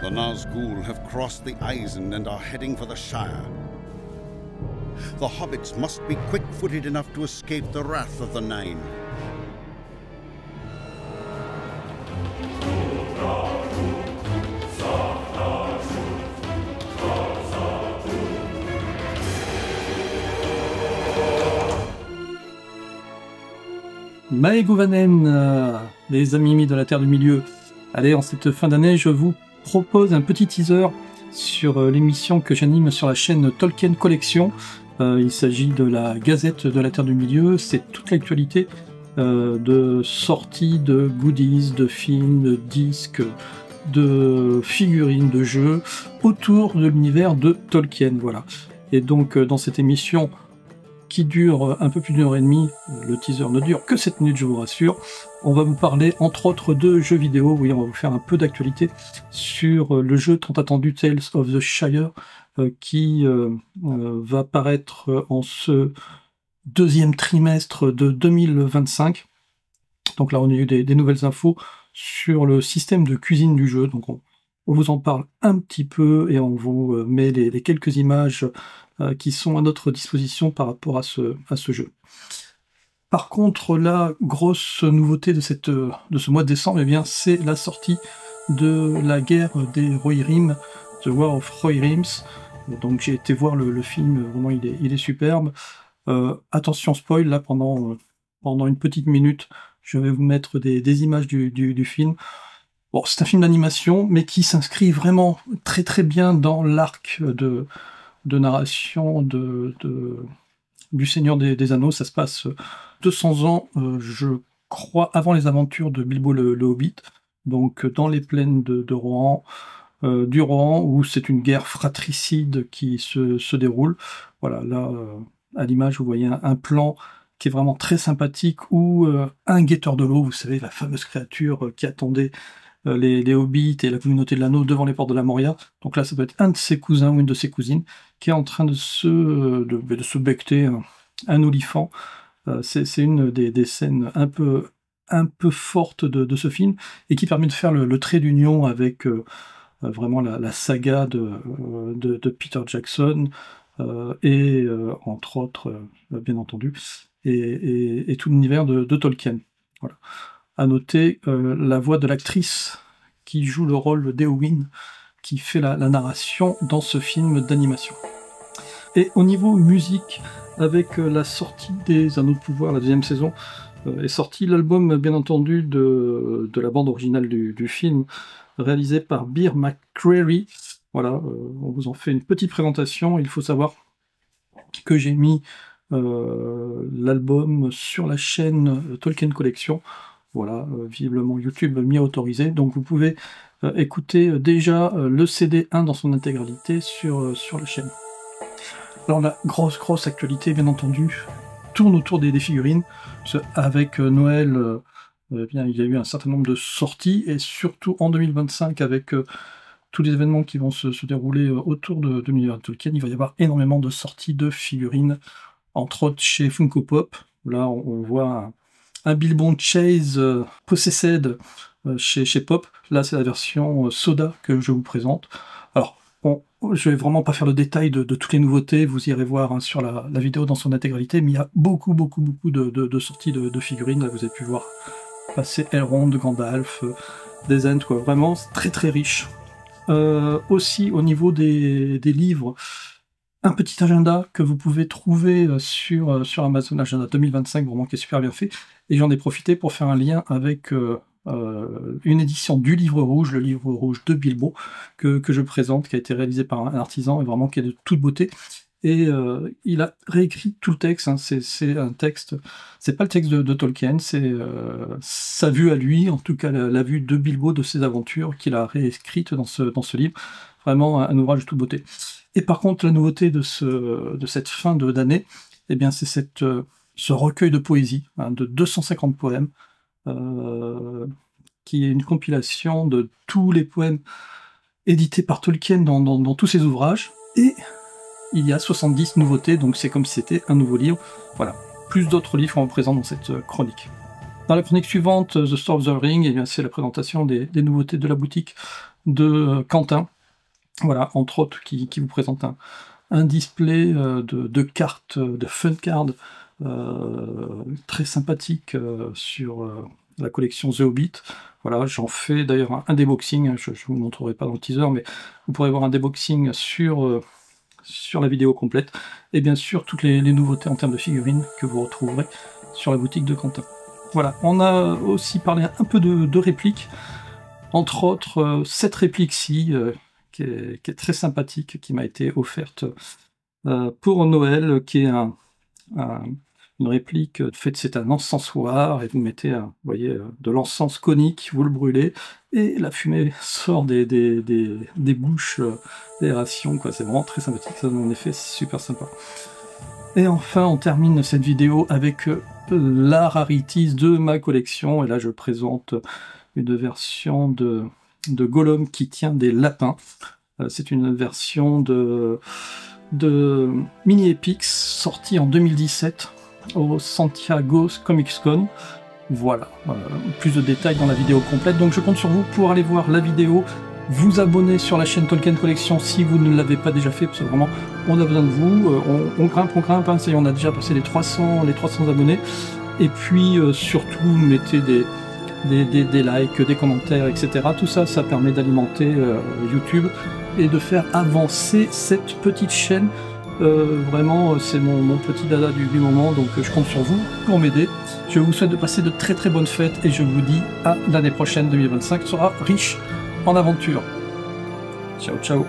The Nazgûl have crossed the Eisen and are heading for the Shire. The hobbits must be quick-footed enough to escape the wrath of the Nine. Maegouvanen, les amis de la Terre du Milieu. Allez, en cette fin d'année, je vous propose un petit teaser sur l'émission que j'anime sur la chaîne Tolkien Collection. Il s'agit de la Gazette de la Terre du Milieu. C'est toute l'actualité de sorties de goodies, de films, de disques, de figurines, de jeux autour de l'univers de Tolkien. Voilà. Et donc, dans cette émission qui dure un peu plus d'une heure et demie, le teaser ne dure que 7 minutes, je vous rassure. On va vous parler entre autres de jeux vidéo, oui, on va vous faire un peu d'actualité sur le jeu tant attendu Tales of the Shire, qui va paraître en ce deuxième trimestre de 2025. Donc là, on a eu des nouvelles infos sur le système de cuisine du jeu, donc on vous en parle un petit peu et on vous met les quelques images qui sont à notre disposition par rapport à ce jeu. Par contre, la grosse nouveauté de ce mois de décembre, eh bien, c'est la sortie de la guerre des Rohirrim, The War of Rohirrims. Donc j'ai été voir le film, vraiment il est superbe. Attention spoil, là pendant une petite minute, je vais vous mettre des images du film. Bon, c'est un film d'animation, mais qui s'inscrit vraiment très très bien dans l'arc de narration du Seigneur des Anneaux. Ça se passe 200 ans, je crois, avant les aventures de Bilbo le Hobbit, donc dans les plaines de Rohan, du Rohan, où c'est une guerre fratricide qui se déroule. Voilà, là, à l'image, vous voyez un plan qui est vraiment très sympathique, où un guetteur de l'eau, vous savez, la fameuse créature qui attendait les hobbits et la communauté de l'anneau devant les portes de la Moria. Donc là, ça peut être un de ses cousins ou une de ses cousines qui est en train de se becqueter un olifant. C'est une des scènes un peu fortes de ce film et qui permet de faire le trait d'union avec vraiment la saga de Peter Jackson et entre autres, bien entendu, et tout l'univers de Tolkien. Voilà. À noter la voix de l'actrice qui joue le rôle d'Éowyn, qui fait la narration dans ce film d'animation. Et au niveau musique, avec la sortie des Anneaux de Pouvoir, la deuxième saison, est sorti l'album, bien entendu, de la bande originale du film, réalisé par Bear McCreary. Voilà, on vous en fait une petite présentation. Il faut savoir que j'ai mis l'album sur la chaîne Tolkien Collection. Voilà, visiblement YouTube m'y a autorisé, donc vous pouvez écouter déjà le CD 1 dans son intégralité sur la chaîne. Alors la grosse actualité, bien entendu, tourne autour des figurines. Avec Noël, bien, il y a eu un certain nombre de sorties, et surtout en 2025, avec tous les événements qui vont se dérouler autour de l'univers de Tolkien, il va y avoir énormément de sorties de figurines, entre autres chez Funko Pop. Là, on voit un Bilbo Chase Possessed chez Pop. Là, c'est la version Soda que je vous présente. Alors, bon, je vais vraiment pas faire le détail de toutes les nouveautés, vous irez voir sur la vidéo dans son intégralité, mais il y a beaucoup de sorties de figurines. Là, vous avez pu voir passer Elrond, Gandalf, des Ents, quoi. Vraiment, c'est très riche. Aussi, au niveau des livres, un petit agenda que vous pouvez trouver sur Amazon, Agenda 2025, vraiment qui est super bien fait, et j'en ai profité pour faire un lien avec une édition du livre rouge, le livre rouge de Bilbo, que je présente, qui a été réalisé par un artisan, et vraiment qui est de toute beauté, et il a réécrit tout le texte, hein. C'est un texte, c'est pas le texte de Tolkien, c'est sa vue à lui, en tout cas la vue de Bilbo, de ses aventures, qu'il a réécrite dans ce livre, vraiment un ouvrage de toute beauté. Et par contre, la nouveauté de cette fin d'année, eh bien, c'est ce recueil de poésie, hein, de 250 poèmes, qui est une compilation de tous les poèmes édités par Tolkien dans tous ses ouvrages, et il y a 70 nouveautés, donc c'est comme si c'était un nouveau livre. Voilà, plus d'autres livres sont présents dans cette chronique. Dans la chronique suivante, The Store of the Ring, eh bien c'est la présentation des nouveautés de la boutique de Quentin. Voilà, entre autres, qui vous présente un display de cartes, de fun cards, très sympathique sur la collection The Hobbit. Voilà, j'en fais d'ailleurs un déboxing, je ne vous montrerai pas dans le teaser, mais vous pourrez voir un déboxing sur la vidéo complète, et bien sûr toutes les nouveautés en termes de figurines que vous retrouverez sur la boutique de Quentin. Voilà, on a aussi parlé un peu de répliques, entre autres cette réplique-ci, qui est très sympathique, qui m'a été offerte pour Noël, qui est une réplique faite, c'est un encensoir, et vous mettez, vous voyez, de l'encens conique, vous le brûlez, et la fumée sort des bouches d'aération, quoi. C'est vraiment très sympathique, ça donne un effet super sympa. Et enfin, on termine cette vidéo avec la rarities de ma collection, et là je présente une version de Gollum qui tient des lapins. C'est une version de Mini Epix sortie en 2017 au Santiago Comic Con. Voilà, plus de détails dans la vidéo complète, donc je compte sur vous pour aller voir la vidéo, vous abonner sur la chaîne Tolkien Collection si vous ne l'avez pas déjà fait, parce que vraiment on a besoin de vous, on grimpe, hein, ça y est, on a déjà passé les 300 abonnés, et puis surtout mettez des likes, des commentaires, etc. Tout ça, ça permet d'alimenter YouTube et de faire avancer cette petite chaîne. Vraiment, c'est mon petit dada du moment, donc je compte sur vous pour m'aider. Je vous souhaite de passer de très très bonnes fêtes et je vous dis à l'année prochaine, 2025 sera riche en aventures. Ciao ciao.